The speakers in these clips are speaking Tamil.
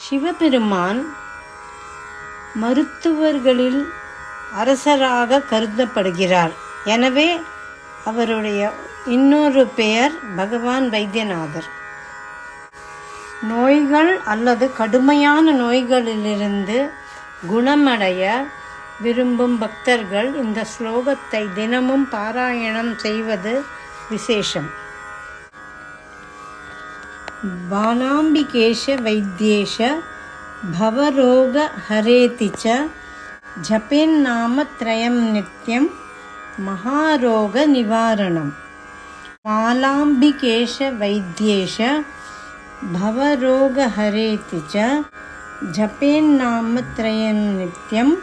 சிவபெருமான் மருத்துவர்களில் அரசராக கருதப்படுகிறார். எனவே அவருடைய இன்னொரு பெயர் பகவான் வைத்தியநாதர். நோய்கள் அல்லது கடுமையான நோய்களிலிருந்து குணமடைய விரும்பும் பக்தர்கள் இந்த ஸ்லோகத்தை தினமும் பாராயணம் செய்வது விசேஷம். பாலாம்பிகேஷ வைத்யேஷ பவரோக ஹரேதி ச ஜபேன்னாமத்ரயம் நித்யம் மகாரோக நிவாரணம். பாலாம்பிகேஷ வைத்யேஷ பவரோக ஹரேதி ச ஜபேன்னாமத்ரயம் நித்யம்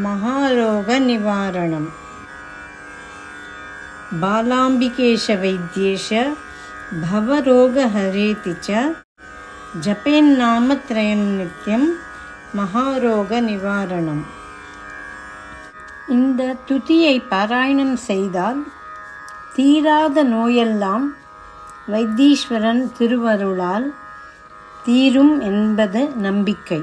மகாரோக நிவாரணம். பாலாம்பிகேஷ வைத்யேஷ பவரோக ஹரேதி ச ஜபேன்னாமத்ரயம் நித்யம் மகாரோக நிவாரணம். இந்த துதியை பாராயணம் செய்தால் தீராத நோயெல்லாம் வைத்தீஸ்வரன் திருவருளால் தீரும் என்பது நம்பிக்கை.